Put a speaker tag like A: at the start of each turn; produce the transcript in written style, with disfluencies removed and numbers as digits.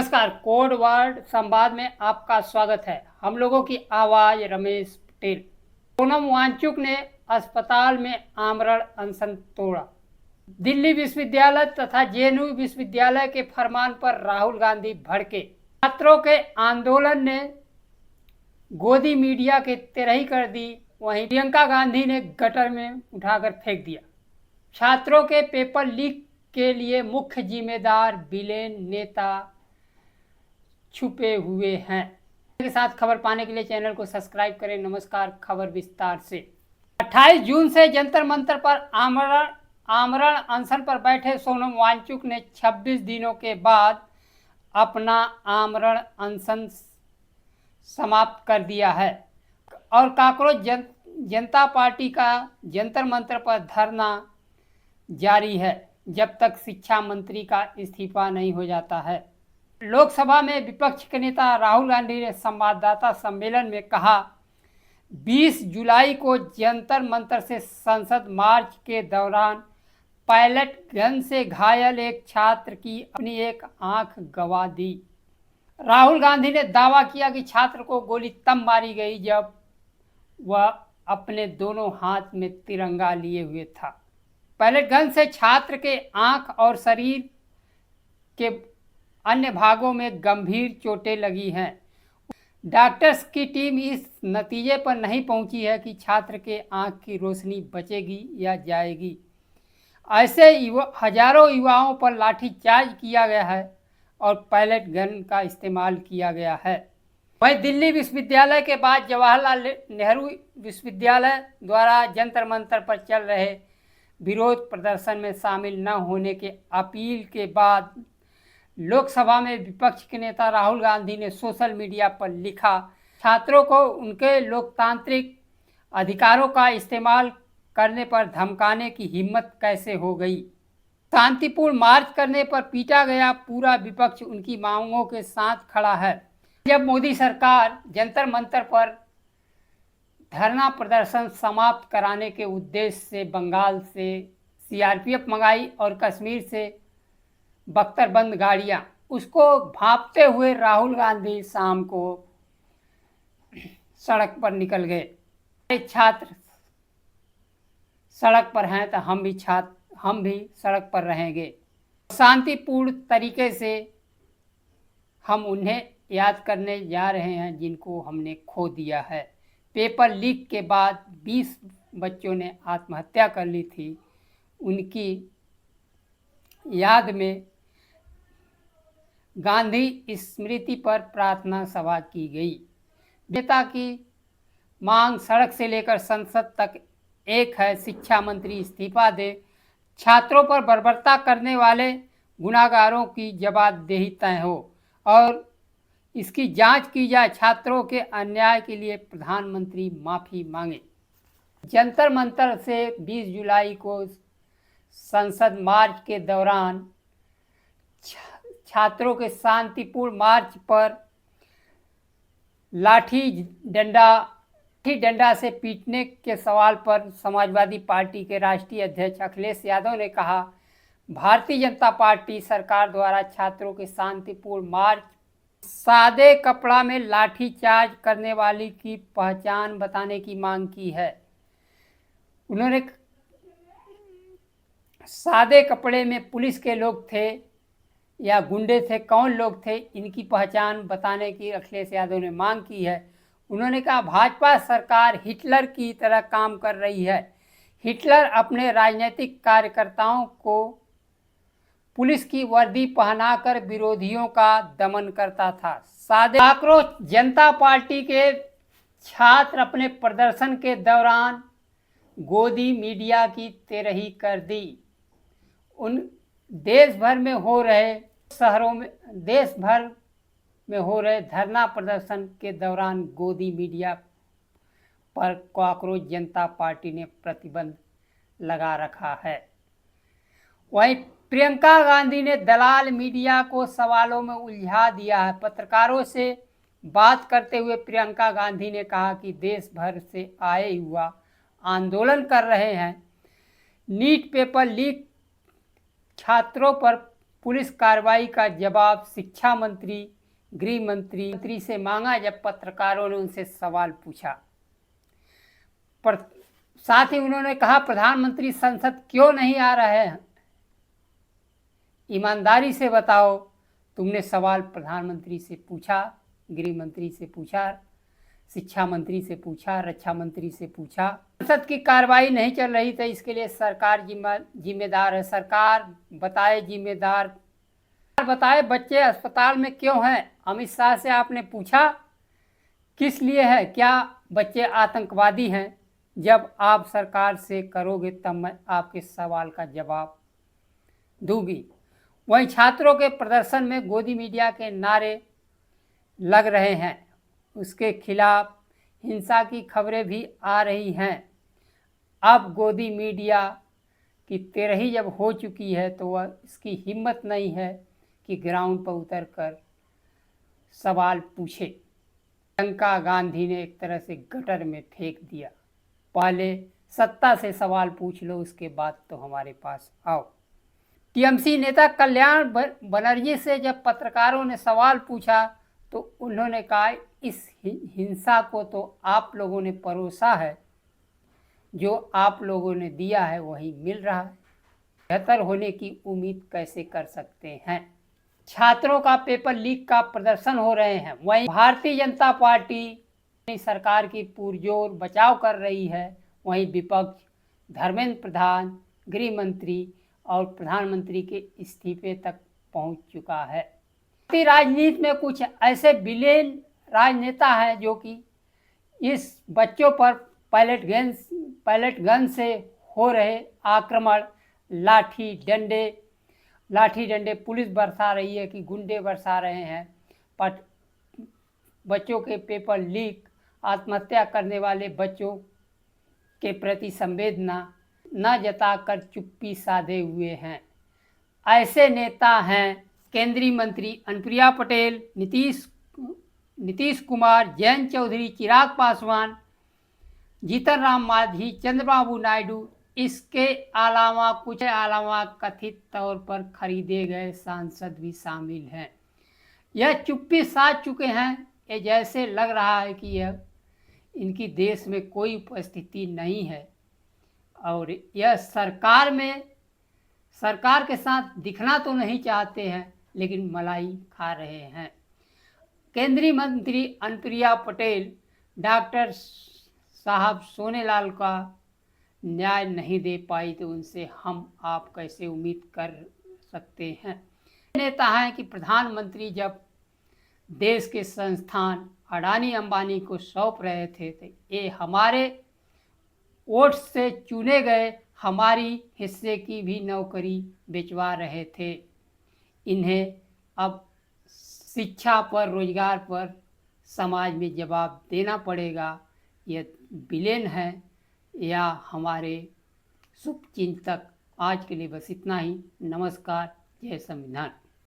A: नमस्कार, code word संवाद में आपका स्वागत है। हम लोगों की आवाज रमेश पटेल। सोनम वांगचुक ने अस्पताल में आमरण अनशन तोड़ा। दिल्ली विश्वविद्यालय तथा जेएनयू विश्वविद्यालय के फरमान पर राहुल गांधी भड़के। छात्रों के आंदोलन ने गोदी मीडिया के तेरही कर दी, वहीं प्रियंका गांधी ने गटर में उठाकर फेंक दिया। छात्रों के पेपर लीक के लिए मुख्य जिम्मेदार विलेन नेता छुपे हुए हैं। के साथ खबर पाने के लिए चैनल को सब्सक्राइब करें। नमस्कार, खबर विस्तार से। 28 जून से जंतर मंतर पर आमरण अनशन पर बैठे सोनम वांगचुक ने 26 दिनों के बाद अपना आमरण अनशन समाप्त कर दिया है और कांकरोच जनता पार्टी का जंतर मंतर पर धरना जारी है जब तक शिक्षा मंत्री का इस्तीफा नहीं हो जाता है। लोकसभा में विपक्ष के नेता राहुल गांधी ने संवाददाता सम्मेलन में कहा, 20 जुलाई को जंतर मंतर से संसद मार्च के दौरान पैलेट गन से घायल एक छात्र की अपनी एक आंख गंवा दी। राहुल गांधी ने दावा किया कि छात्र को गोली तब मारी गई जब वह अपने दोनों हाथ में तिरंगा लिए हुए था। पैलेट गन से छात्र के आंख और शरीर के अन्य भागों में गंभीर चोटें लगी हैं। डॉक्टर्स की टीम इस नतीजे पर नहीं पहुंची है कि छात्र के आंख की रोशनी बचेगी या जाएगी। ऐसे हजारों युवाओं पर लाठीचार्ज किया गया है और पैलेट गन का इस्तेमाल किया गया है। वहीं दिल्ली विश्वविद्यालय के बाद जवाहरलाल नेहरू विश्वविद्यालय द्वारा जंतर मंतर पर चल रहे विरोध प्रदर्शन में शामिल न होने के अपील के बाद लोकसभा में विपक्ष के नेता राहुल गांधी ने सोशल मीडिया पर लिखा, छात्रों को उनके लोकतांत्रिक अधिकारों का इस्तेमाल करने पर धमकाने की हिम्मत कैसे हो गई। शांतिपूर्ण मार्च करने पर पीटा गया पूरा विपक्ष उनकी मांगों के साथ खड़ा है। जब मोदी सरकार जंतर मंतर पर धरना प्रदर्शन समाप्त कराने के उद्देश्य से बंगाल से सीआरपीएफ मंगाई और कश्मीर से बख्तरबंद गाड़ियां, उसको भांपते हुए राहुल गांधी शाम को सड़क पर निकल गए। छात्र सड़क पर हैं तो हम भी सड़क पर रहेंगे। शांतिपूर्ण तरीके से हम उन्हें याद करने जा रहे हैं जिनको हमने खो दिया है। पेपर लीक के बाद 20 बच्चों ने आत्महत्या कर ली थी। उनकी याद में गांधी स्मृति पर प्रार्थना सभा की गई। नेता की मांग सड़क से लेकर संसद तक एक है, शिक्षा मंत्री इस्तीफा दे, छात्रों पर बर्बरता करने वाले गुनाहगारों की जवाबदेही तय हो और इसकी जांच की जाए। छात्रों के अन्याय के लिए प्रधानमंत्री माफ़ी मांगे। जंतर मंतर से 20 जुलाई को संसद मार्च के दौरान छात्रों के शांतिपूर्ण मार्च पर लाठी डंडा से पीटने के सवाल पर समाजवादी पार्टी के राष्ट्रीय अध्यक्ष अखिलेश यादव ने कहा, भारतीय जनता पार्टी सरकार द्वारा छात्रों के शांतिपूर्ण मार्च सादे कपड़ा में लाठीचार्ज करने वाली की पहचान बताने की मांग की है। उन्होंने सादे कपड़े में पुलिस के लोग थे या गुंडे थे, कौन लोग थे, इनकी पहचान बताने की अखिलेश यादव ने मांग की है। उन्होंने कहा, भाजपा सरकार हिटलर की तरह काम कर रही है। हिटलर अपने राजनीतिक कार्यकर्ताओं को पुलिस की वर्दी पहनाकर विरोधियों का दमन करता था। सादे आक्रोश जनता पार्टी के छात्र अपने प्रदर्शन के दौरान गोदी मीडिया की तेरही कर दी। उन देश भर में हो रहे धरना प्रदर्शन के दौरान गोदी मीडिया पर कांकरोच जनता पार्टी ने प्रतिबंध लगा रखा है। वहीं प्रियंका गांधी ने दलाल मीडिया को सवालों में उलझा दिया है। पत्रकारों से बात करते हुए प्रियंका गांधी ने कहा कि देश भर से आए युवा आंदोलन कर रहे हैं। नीट पेपर लीक छात्रों पर पुलिस कार्रवाई का जवाब शिक्षा मंत्री, गृह मंत्री से मांगा जब पत्रकारों ने उनसे सवाल पूछा। साथ ही उन्होंने कहा, प्रधानमंत्री संसद क्यों नहीं आ रहे हैं? ईमानदारी से बताओ, तुमने सवाल प्रधानमंत्री से पूछा, गृह मंत्री से पूछा, शिक्षा मंत्री से पूछा, रक्षा मंत्री से पूछा। संसद की कार्रवाई नहीं चल रही थी, इसके लिए सरकार जिम्मेदार है। सरकार बताए, जिम्मेदार बताए बच्चे अस्पताल में क्यों हैं? अमित शाह से आपने पूछा किस लिए है? क्या बच्चे आतंकवादी हैं? जब आप सरकार से करोगे तब मैं आपके सवाल का जवाब दूंगी। वहीं छात्रों के प्रदर्शन में गोदी मीडिया के नारे लग रहे हैं, उसके खिलाफ हिंसा की खबरें भी आ रही हैं। अब गोदी मीडिया की तेरही जब हो चुकी है तो वह इसकी हिम्मत नहीं है कि ग्राउंड पर उतरकर सवाल पूछे। प्रियंका गांधी ने एक तरह से गटर में फेंक दिया, पहले सत्ता से सवाल पूछ लो, उसके बाद तो हमारे पास आओ। टीएमसी नेता कल्याण बनर्जी से जब पत्रकारों ने सवाल पूछा तो उन्होंने कहा, इस हिंसा को तो आप लोगों ने परोसा है, जो आप लोगों ने दिया है वही मिल रहा है, बेहतर होने की उम्मीद कैसे कर सकते हैं? छात्रों का पेपर लीक का प्रदर्शन हो रहे हैं, वहीं भारतीय जनता पार्टी सरकार की पुरजोर बचाव कर रही है। वहीं विपक्ष धर्मेंद्र प्रधान, गृह मंत्री और प्रधानमंत्री के इस्तीफे तक पहुंच चुका है। राजनीति में कुछ ऐसे विलेन राजनेता हैं जो कि इस बच्चों पर पैलेट गन से हो रहे आक्रमण, लाठी डंडे पुलिस बरसा रही है कि गुंडे बरसा रहे हैं, पर बच्चों के पेपर लीक, आत्महत्या करने वाले बच्चों के प्रति संवेदना न जताकर चुप्पी साधे हुए हैं। ऐसे नेता हैं केंद्रीय मंत्री अनुप्रिया पटेल, नीतीश कुमार, जयंत चौधरी, चिराग पासवान, जीतन राम मांझी, चंद्रबाबू नायडू। इसके अलावा कथित तौर पर खरीदे गए सांसद भी शामिल हैं। यह चुप्पी साध चुके हैं। ये जैसे लग रहा है कि यह इनकी देश में कोई उपस्थिति नहीं है और यह सरकार के साथ दिखना तो नहीं चाहते हैं, लेकिन मलाई खा रहे हैं। केंद्रीय मंत्री अनुप्रिया पटेल डॉक्टर साहब सोनेलाल का न्याय नहीं दे पाई तो उनसे हम आप कैसे उम्मीद कर सकते हैं? नेता हैं कि प्रधानमंत्री जब देश के संस्थान अडानी अंबानी को सौंप रहे थे तो ये हमारे वोट से चुने गए हमारी हिस्से की भी नौकरी बेचवा रहे थे। इन्हें अब शिक्षा पर, रोजगार पर समाज में जवाब देना पड़ेगा। यह विलेन है या हमारे शुभचिंतक। आज के लिए बस इतना ही। नमस्कार। जय संविधान।